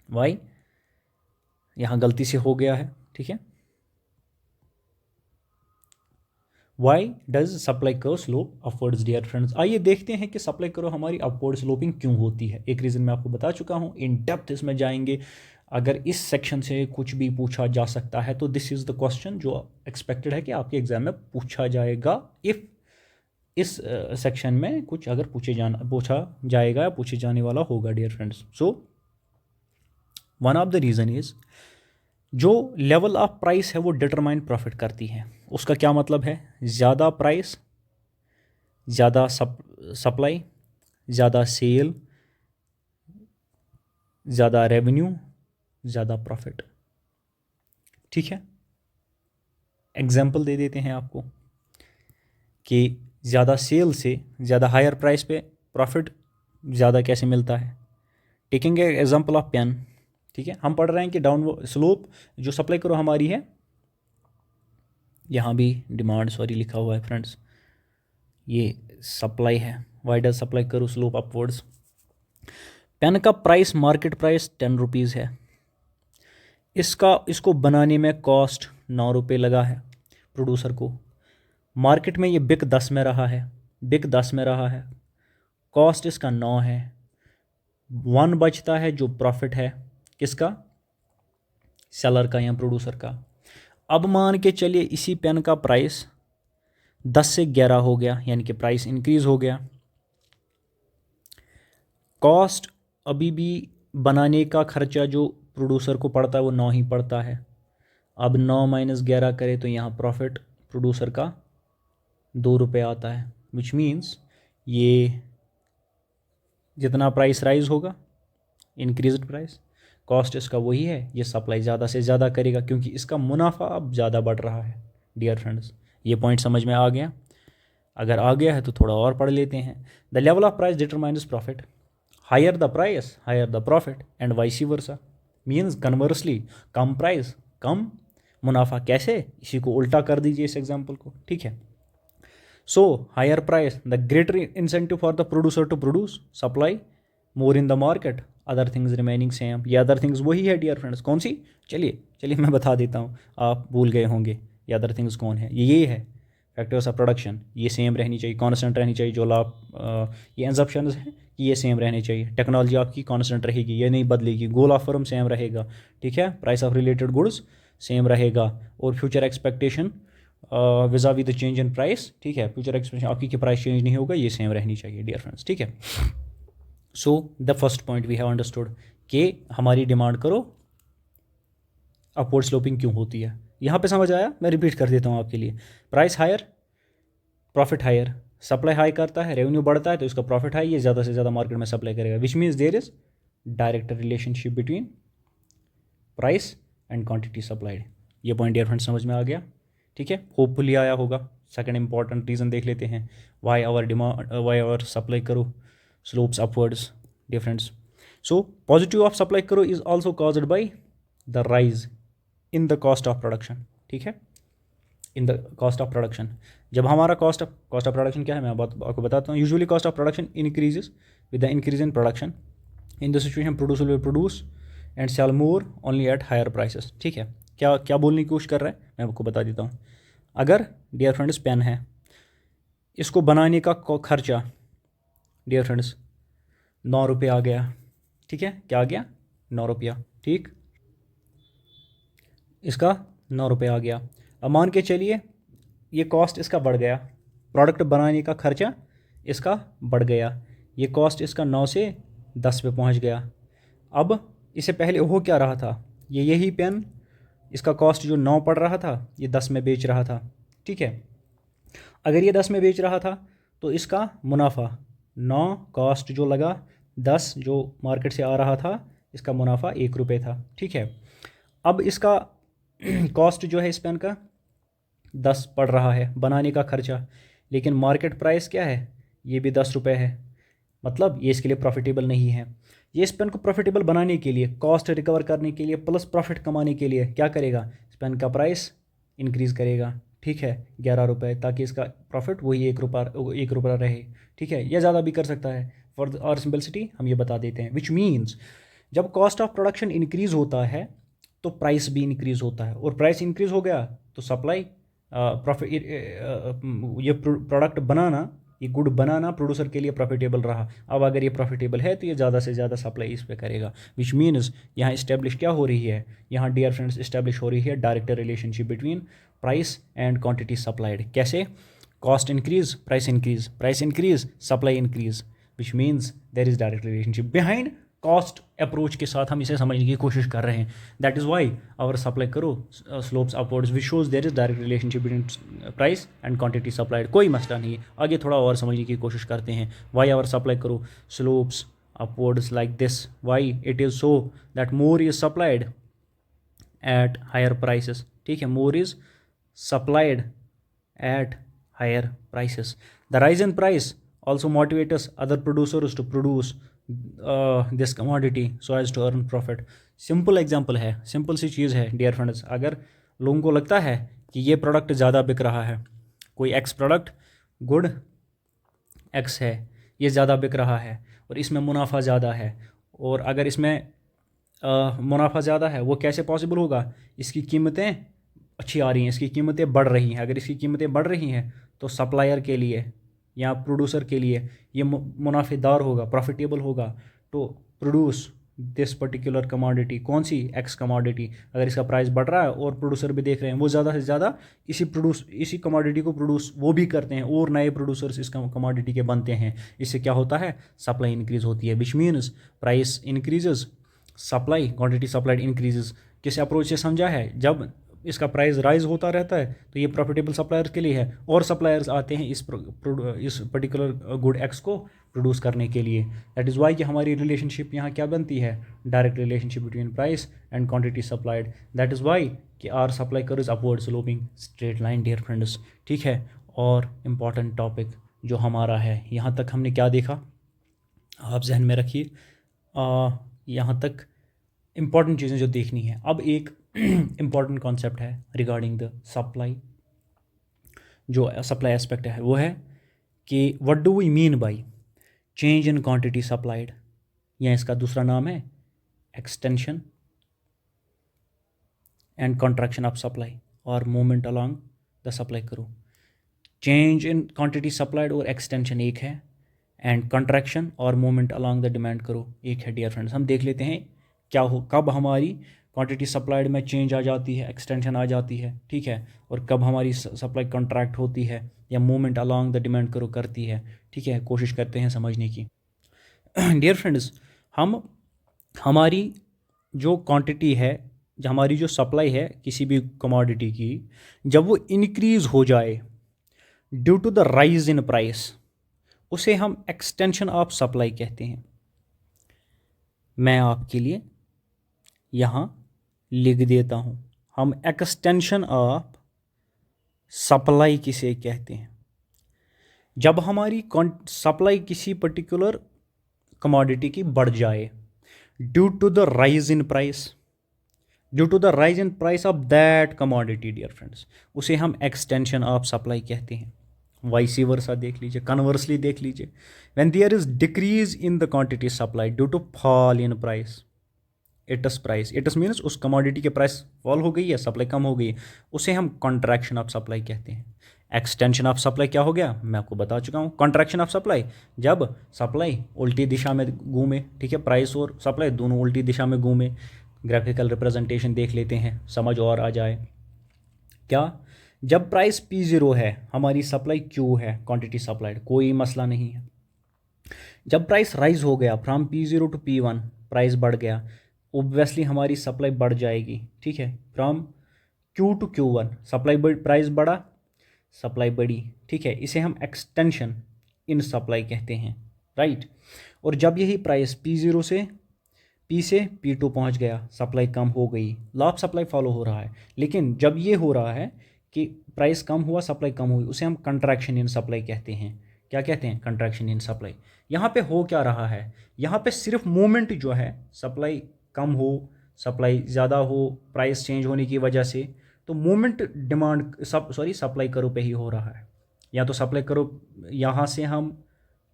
वाई यहाँ गलती से हो गया है, ठीक है, why does supply curve slope upwards dear friends. आइए देखते हैं कि सप्लाई करो हमारी अपवर्ड स्लोपिंग क्यों होती है। एक रीज़न मैं आपको बता चुका हूँ, इन डेप्थ इसमें जाएंगे, अगर इस सेक्शन से कुछ भी पूछा जा सकता है तो दिस इज़ द क्वेश्चन जो एक्सपेक्टेड है कि आपके एग्जाम में पूछा जाएगा, इफ़ इस सेक्शन में कुछ अगर पूछा जाएगा या पूछे जाने वाला होगा dear friends. So one of the reason is जो लेवल ऑफ प्राइस है वो डिटरमाइन प्रॉफिट करती है। उसका क्या मतलब है, ज़्यादा प्राइस, ज़्यादा सप्लाई, ज़्यादा सेल, ज़्यादा रेवेन्यू, ज़्यादा प्रॉफिट, ठीक है। एग्जाम्पल दे देते हैं आपको कि ज़्यादा सेल से ज़्यादा हायर प्राइस पे प्रॉफिट ज़्यादा कैसे मिलता है। टेकिंग एग्जाम्पल ऑफ पेन, ठीक है, हम पढ़ रहे हैं कि डाउन स्लोप जो सप्लाई करो हमारी है यहाँ भी डिमांड सॉरी लिखा हुआ है फ्रेंड्स, ये सप्लाई है। Why does supply curve slope upwards. Pen का प्राइस मार्केट प्राइस 10 रुपीज़ है, इसको बनाने में कॉस्ट 9 रुपये लगा है प्रोड्यूसर को। मार्केट में ये बिक 10 में रहा है, कॉस्ट इसका 9 है, 1 बचता है जो प्रॉफिट है किसका, सेलर का या प्रोड्यूसर का। अब मान के चलिए इसी पेन का प्राइस 10 से 11 हो गया, यानी कि प्राइस इंक्रीज़ हो गया। कॉस्ट अभी भी बनाने का खर्चा जो प्रोड्यूसर को पड़ता है वो 9 ही पड़ता है। अब 9 माइनस 11 करे तो यहाँ प्रॉफिट प्रोड्यूसर का 2 रुपये आता है, विच मीन्स ये जितना प्राइस राइज होगा इंक्रीज्ड प्राइस, कॉस्ट इसका वही है, ये सप्लाई ज़्यादा से ज़्यादा करेगा क्योंकि इसका मुनाफा अब ज़्यादा बढ़ रहा है। डियर फ्रेंड्स, ये पॉइंट समझ में आ गया? अगर आ गया है तो थोड़ा और पढ़ लेते हैं। The level of price determines profit, higher the price higher the profit and vice versa, means conversely कम प्राइस कम मुनाफा। कैसे, इसी को उल्टा कर दीजिए इस एग्जाम्पल को, ठीक है। So higher price the greater incentive for the producer to produce, supply more in the market, other things remaining same. ये अदर थिंग्स वही है डियर फ्रेंड्स, कौन सी, चलिए मैं बता देता हूँ, आप भूल गए होंगे ये अदर थिंग्स कौन है। ये है फैक्टर्स ऑफ प्रोडक्शन, ये सेम रहनी चाहिए, कांस्टेंट रहनी चाहिए। जो ये एंजप्शंस हैं कि ये सेम रहने चाहिए। टेक्नोलॉजी आपकी कांस्टेंट रहेगी, ये नहीं बदलेगी। गोल ऑफ फर्म सेम रहेगा, ठीक है। Price of related goods same रहेगा, और future expectation visa with the change in price, ठीक है। फ्यूचर एक्सपेक्टेशन आपकी कि प्राइस चेंज नहीं होगा, ये सेम रहनी चाहिए डियर फ्रेंड्स, ठीक है। So the first point we have understood कि हमारी डिमांड करो अपवर्ड स्लोपिंग क्यों होती है। यहाँ पे समझ आया? मैं रिपीट कर देता हूँ आपके लिए। Price higher profit higher, supply high करता है रेवेन्यू बढ़ता है तो इसका प्रॉफिट हाई, ये ज़्यादा से ज़्यादा मार्केट में सप्लाई करेगा, which means there is direct relationship between price and quantity supplied. ये पॉइंट डियर फ्रेंड्स समझ में आ गया, ठीक है। होपफुली आया होगा। सेकंड इंपॉर्टेंट रीज़न देख लेते हैं, why our supply curve slopes upwards dear friends. So positive of supply curve is also caused by the rise in the cost of production, ठीक है, in the cost of production. जब हमारा cost of production क्या है, मैं आपको बताता हूँ। Usually cost of production increases with the increase in production. In the situation producer will produce and sell more only at higher prices, ठीक है। क्या बोलने की कोशिश कर रहा है, मैं आपको बता देता हूँ। अगर डियर फ्रेंड्स पेन है, इसको बनाने का खर्चा डियर फ्रेंड्स 9 रुपये आ गया, ठीक है। क्या आ गया? 9 रुपया, ठीक। इसका 9 रुपये आ गया। अब मान के चलिए ये कॉस्ट इसका बढ़ गया, प्रोडक्ट बनाने का खर्चा इसका बढ़ गया, ये कॉस्ट इसका 9 से 10 पे पहुंच गया। अब इससे पहले हो क्या रहा था, यही पेन इसका कॉस्ट जो 9 पड़ रहा था ये 10 में बेच रहा था, ठीक है। अगर ये 10 में बेच रहा था तो इसका मुनाफा 9 कॉस्ट जो लगा 10 जो मार्केट से आ रहा था, इसका मुनाफा 1 रुपये था, ठीक है। अब इसका कॉस्ट जो है इस पेन का 10 पड़ रहा है बनाने का खर्चा, लेकिन मार्केट प्राइस क्या है, ये भी 10 रुपये है, मतलब ये इसके लिए प्रॉफिटेबल नहीं है। ये इस पेन को प्रॉफिटेबल बनाने के लिए, कॉस्ट रिकवर करने के लिए, प्लस प्रॉफिट कमाने के लिए क्या करेगा, इस पेन का प्राइस इंक्रीज़ करेगा, ठीक है, 11 रुपये, ताकि इसका प्रॉफिट वही 1 रुपया रहे, ठीक है। या ज़्यादा भी कर सकता है, फॉर और सिंपलिसिटी हम ये बता देते हैं। विच मीन्स जब कॉस्ट ऑफ प्रोडक्शन इंक्रीज़ होता है तो प्राइस भी इंक्रीज़ होता है, और प्राइस इंक्रीज़ हो गया तो सप्लाई प्रॉफिट, ये प्रोडक्ट बनाना, ये गुड बनाना प्रोड्यूसर के लिए प्रॉफिटेबल रहा। अब अगर ये प्रॉफिटेबल है तो ये ज़्यादा से ज़्यादा सप्लाई इस पे करेगा, विच मीन्स यहाँ इस्टेब्लिश क्या हो रही है, यहाँ डियर फ्रेंड्स इस्टेब्लिश हो रही है direct relationship between price and quantity supplied. कैसे? Cost increase price increase supply increase, which means there is direct relationship behind cost approach के साथ हम इसे समझने की कोशिश कर रहे हैं। That is why our supply curve slopes upwards which shows there is direct relationship between price and quantity supplied. कोई मसला नहीं है, आगे थोड़ा और समझने की कोशिश करते हैं। Why our supply curve slopes upwards like this, why it is so that more is supplied at higher prices, ठीक है, more is supplied at higher prices. The rise in price also motivates other producers to produce this commodity so as to earn profit। Simple example है, simple सी चीज़ है dear friends. अगर लोगों को लगता है कि ये प्रोडक्ट ज़्यादा बिक रहा है, कोई एक्स प्रोडक्ट गुड एक्स है, ये ज़्यादा बिक रहा है और इसमें मुनाफा ज़्यादा है, और अगर इसमें मुनाफा ज़्यादा है वो कैसे पॉसिबल होगा, इसकी कीमतें अच्छी आ रही हैं, इसकी कीमतें बढ़ रही हैं। अगर इसकी कीमतें बढ़ रही हैं तो सप्लायर के लिए या प्रोड्यूसर के लिए ये मुनाफेदार होगा, प्रॉफिटेबल होगा to produce this particular commodity. कौन सी? X commodity. अगर इसका प्राइस बढ़ रहा है और प्रोड्यूसर भी देख रहे हैं, वो ज़्यादा से ज़्यादा इसी कमोडिटी को प्रोड्यूस वो भी करते हैं और नए प्रोड्यूसर्स इस कमोडिटी के बनते हैं। इससे क्या होता है? सप्लाई इंक्रीज होती है, which means price increases, supply quantity supplied increases. किस अप्रोच से समझा है? जब इसका प्राइस राइज होता रहता है तो ये प्रॉफिटेबल सप्लायर्स के लिए है, और सप्लायर्स आते हैं इस पर्टिकुलर गुड एक्स को प्रोड्यूस करने के लिए। दैट इज़ वाई कि हमारी रिलेशनशिप यहाँ क्या बनती है? Direct relationship between price and quantity supplied. That is why कि our supply curve is upward sloping straight line dear friends. ठीक है, और इम्पॉर्टेंट टॉपिक जो हमारा है, यहाँ तक हमने क्या देखा आप जहन में रखिए। यहाँ तक इम्पॉर्टेंट चीज़ें जो देखनी है। अब एक इम्पॉर्टेंट कॉन्सेप्ट है रिगार्डिंग द सप्लाई, जो सप्लाई एस्पेक्ट है वो है कि what do we mean by change in quantity supplied, या इसका दूसरा नाम है extension and contraction of supply और movement along the supply curve. Change in quantity supplied और एक्सटेंशन एक है, एंड कॉन्ट्रैक्शन और movement along the demand curve एक है। डियर फ्रेंड्स, हम देख लेते हैं क्या हो, कब हमारी क्वांटिटी सप्लाइड में चेंज आ जाती है, एक्सटेंशन आ जाती है, ठीक है, और कब हमारी सप्लाई कॉन्ट्रैक्ट होती है या movement along the demand curve करती है। ठीक है, कोशिश करते हैं समझने की। डियर फ्रेंड्स, हमारी जो क्वांटिटी है, हमारी जो सप्लाई है किसी भी कमोडिटी की, जब वो इंक्रीज़ हो जाए due to the rise in price, उसे हम एक्सटेंशन ऑफ सप्लाई कहते हैं। मैं आपके लिए यहाँ लिख देता हूँ, हम एक्सटेंशन ऑफ सप्लाई किसे कहते हैं? जब हमारी सप्लाई किसी पर्टिकुलर कमोडिटी की बढ़ जाए due to the rise in price, due to the rise in price of that commodity dear friends, उसे हम एक्सटेंशन ऑफ सप्लाई कहते हैं। वाइसी वर्सा देख लीजिए, कन्वर्सली देख लीजिए, when there is decrease in the quantity supply due to fall in price, its price, its means उस commodity के प्राइस फॉल हो गई है, सप्लाई कम हो गई है, उसे हम कॉन्ट्रैक्शन ऑफ सप्लाई कहते हैं। एक्सटेंशन ऑफ सप्लाई क्या हो गया? मैं आपको बता चुका हूँ। कॉन्ट्रैक्शन ऑफ सप्लाई, जब सप्लाई उल्टी दिशा में घूमे, ठीक है, प्राइस और सप्लाई दोनों उल्टी दिशा में घूमे। ग्राफिकल रिप्रेजेंटेशन देख लेते हैं, समझ और आ जाए। क्या? जब प्राइस P0 है, हमारी सप्लाई Q है, क्वांटिटी सप्लाइड, कोई मसला नहीं है। जब प्राइस राइज हो गया from P0 to P1, price बढ़ गया, ओब्वियसली हमारी सप्लाई बढ़ जाएगी। ठीक है, from Q to Q1 supply price बढ़ा, सप्लाई बढ़ी। ठीक है, इसे हम एक्सटेंशन इन सप्लाई कहते हैं, राइट। और जब यही प्राइस P0 से P से P2 पहुंच गया, सप्लाई कम हो गई, लॉ ऑफ सप्लाई फॉलो हो रहा है। लेकिन जब ये हो रहा है कि प्राइस कम हुआ, सप्लाई कम हुई, उसे हम कंट्रैक्शन इन सप्लाई कहते हैं। क्या कहते हैं? Contraction in supply. यहाँ पे हो क्या रहा है? यहाँ पे सिर्फ मूवमेंट जो है, सप्लाई कम हो, सप्लाई ज़्यादा हो, प्राइस चेंज होने की वजह से, तो मूवमेंट डिमांड सप्लाई कर्व पे ही हो रहा है। या तो सप्लाई कर्व यहाँ से हम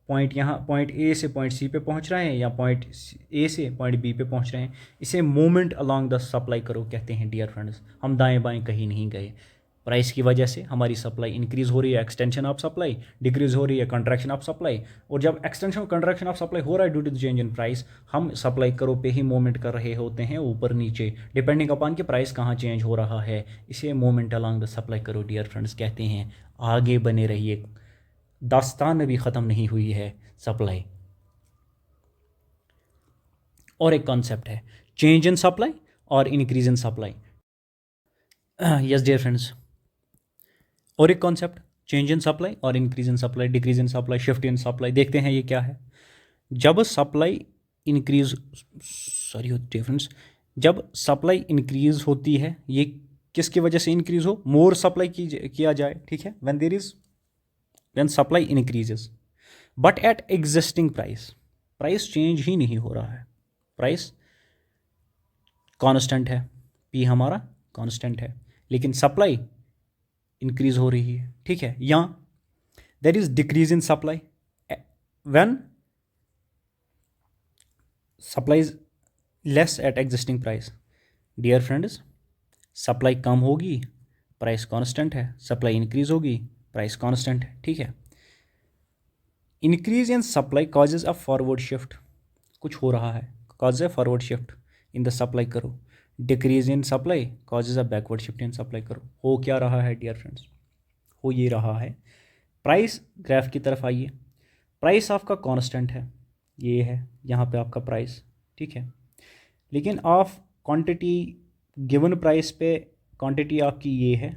पॉइंट ए से पॉइंट सी पे पहुँच रहे हैं, या पॉइंट ए से पॉइंट बी पे पहुँच रहे हैं, इसे movement along the supply curve कहते हैं डियर फ्रेंड्स। हम दाएं बाएं कहीं नहीं गए, प्राइस की वजह से हमारी सप्लाई इंक्रीज़ हो रही है, एक्सटेंशन ऑफ सप्लाई, डिक्रीज़ हो रही है, कंट्रैक्शन ऑफ सप्लाई। और जब एक्सटेंशन और कंट्रैक्शन ऑफ सप्लाई हो रहा है due to the change in price, हम सप्लाई कर्व पे ही मूवमेंट कर रहे होते हैं, ऊपर नीचे, डिपेंडिंग अपॉन कि प्राइस कहाँ चेंज हो रहा है। इसे movement along the supply curve dear friends कहते हैं। आगे बने रहिए, दास्तान अभी ख़त्म नहीं हुई है सप्लाई। और एक कॉन्सेप्ट है चेंज इन सप्लाई और increase in supply. Yes dear friends, और एक कॉन्सेप्ट चेंज इन सप्लाई और increase in supply, decrease in supply, shift in supply. देखते हैं ये क्या है। जब सप्लाई इंक्रीज डियर फ्रेंड्स, जब सप्लाई इंक्रीज होती है, ये किसकी वजह से इंक्रीज हो? मोर सप्लाई किया जाए, ठीक है, when supply increases but at existing price, price change ही नहीं हो रहा है, प्राइस कांस्टेंट है, पी हमारा कांस्टेंट है, लेकिन सप्लाई इंक्रीज हो रही है, ठीक है, या there is decrease in supply when supply is less at existing price. Dear friends, supply कम होगी, प्राइस कांस्टेंट है, सप्लाई इंक्रीज होगी, प्राइस कांस्टेंट है, ठीक है। Increase in supply causes a forward shift, कुछ हो रहा है, causes a forward shift in the supply curve. Decrease in supply causes a backward shift in supply curve. हो क्या रहा है डियर फ्रेंड्स? हो ये रहा है, प्राइस ग्राफ की तरफ आइए, प्राइस आपका कांस्टेंट है, ये है यहाँ पे आपका प्राइस, ठीक है, लेकिन आप क्वांटिटी गिवन प्राइस पे क्वांटिटी आपकी ये है,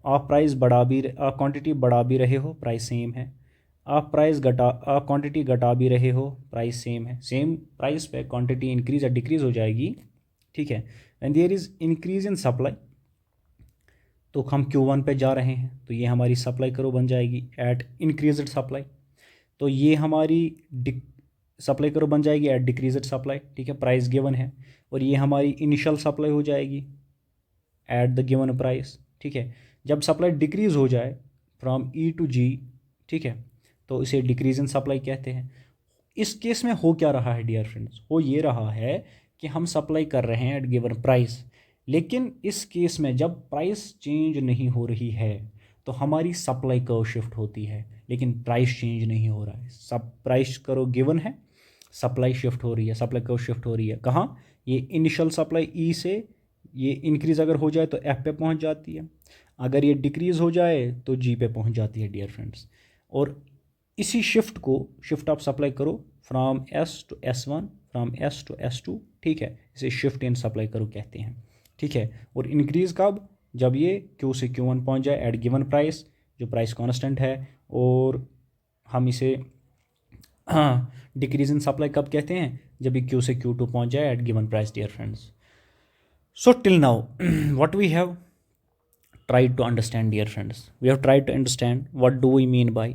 आप प्राइस आप क्वांटिटी बढ़ा भी रहे हो, प्राइस सेम है, आप क्वांटिटी घटा भी रहे हो, प्राइस सेम है। सेम प्राइस पे क्वांटिटी इंक्रीज या डिक्रीज हो जाएगी, ठीक है। And there is increase in supply, तो हम Q1 पे जा रहे हैं, तो ये हमारी सप्लाई करो बन जाएगी एट इंक्रीज्ड सप्लाई, तो ये हमारी सप्लाई करो बन जाएगी एट डिक्रीज्ड सप्लाई, ठीक है, प्राइस गिवन है, और ये हमारी इनिशियल सप्लाई हो जाएगी एट द गिवन प्राइस, ठीक है। जब सप्लाई डिक्रीज हो जाए फ्रॉम E टू G, ठीक है, तो इसे डिक्रीज इन सप्लाई कहते हैं। इस केस में हो क्या रहा है डियर फ्रेंड्स? हो ये रहा है कि हम सप्लाई कर रहे हैं एट गिवन प्राइस, लेकिन इस केस में जब प्राइस चेंज नहीं हो रही है तो हमारी सप्लाई कर्व शिफ्ट होती है, लेकिन प्राइस चेंज नहीं हो रहा है। सब प्राइस करो गिवन है, सप्लाई शिफ्ट हो रही है, सप्लाई कर्व शिफ्ट हो रही है, कहाँ? ये इनिशियल सप्लाई E से ये इंक्रीज अगर हो जाए तो F पे पहुंच जाती है, अगर ये डिक्रीज हो जाए तो G पे पहुंच जाती है डियर फ्रेंड्स। और इसी शिफ्ट आप सप्लाई करो from S to S1, from S to S2, ठीक है, इसे शिफ्ट इन सप्लाई करो कहते हैं, ठीक है। और इंक्रीज कब? जब ये Q से Q1 पहुंच जाए एट गिवन प्राइस, जो प्राइस कांस्टेंट है, और हम इसे हाँ डिक्रीज इन सप्लाई कब कहते हैं? जब ये Q से Q2 पहुंच जाए at given price dear friends. So till now what we have tried to understand, dear friends, we have tried to understand what do we mean by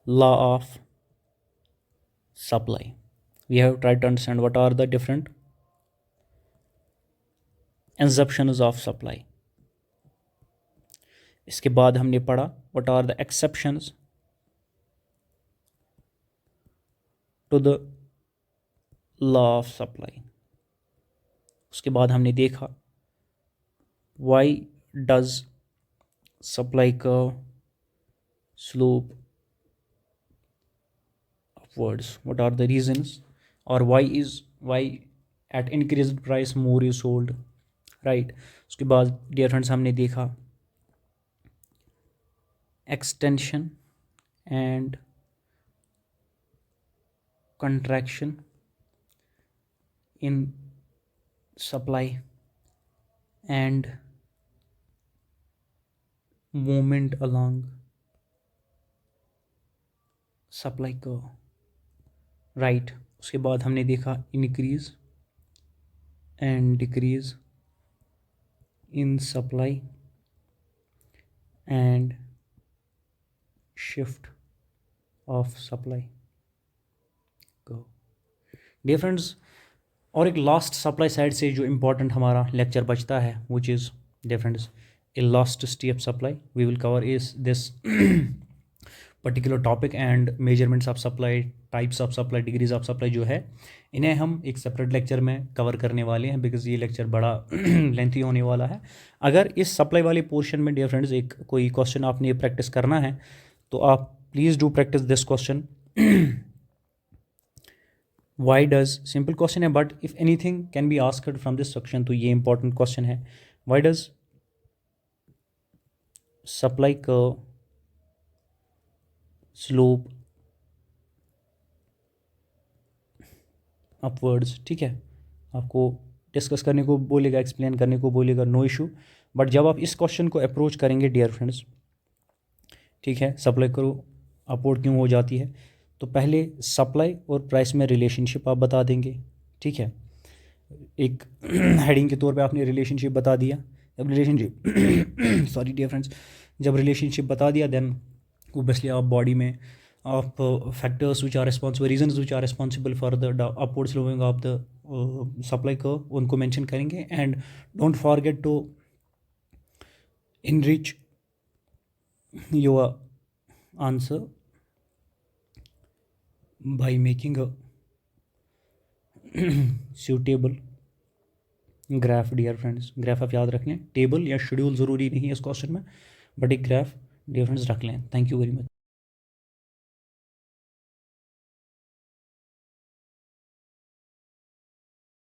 law of supply. We have tried to understand what are the different assumptions of supply. इसके बाद हमने पढ़ा what are the exceptions to the law of supply. उसके बाद हमने देखा why does supply curve slope upwards, what are the reasons, or why at increased price more is sold, right? उसके बाद dear friends हमने देखा extension and contraction in supply and movement along supply curve, right. उसके बाद हमने देखा increase and decrease in supply and shift of supply curve. Dear friends, और एक लास्ट सप्लाई साइड से जो इम्पोर्टेंट हमारा लेक्चर बचता है, which is dear friends elasticity of supply. We will cover is this particular topic and measurements of supply, types of supply, degrees of supply जो है, इन्हें हम एक सेपरेट लेक्चर में कवर करने वाले हैं, बिकॉज ये लेक्चर बड़ा लेंथी होने वाला है। अगर इस सप्लाई वाले पोर्शन में डियर फ्रेंड्स एक कोई क्वेश्चन आपने प्रैक्टिस करना है तो आप please do practice this question. Why does, simple question है, but if anything can be asked from this section, तो ये इंपॉर्टेंट क्वेश्चन है। Why does supply curve slope upwards, ठीक है, आपको डिस्कस करने को बोलेगा, एक्सप्लेन करने को बोलेगा, नो इशू। बट जब आप इस क्वेश्चन को अप्रोच करेंगे डियर फ्रेंड्स, ठीक है, सप्लाई करो अपवर्ड क्यों हो जाती है, तो पहले सप्लाई और प्राइस में रिलेशनशिप आप बता देंगे, ठीक है। एक हेडिंग के तौर पे आपने रिलेशनशिप बता दिया। जब रिलेशनशिप सॉरी डियर फ्रेंड्स, जब रिलेशनशिप बता दिया, देन ओबियसली आप बॉडी में आप factors which are responsible, reasons which are responsible for the upward sloping of the supply curve, उनको मेंशन करेंगे। And don't forget to enrich your answer by making a suitable graph. Dear friends, graph आप याद रख लें, table या schedule ज़रूरी नहीं है इस क्वेश्चन में, बट एक ग्राफ डियर फ्रेंड्स रख लें। Thank you very much.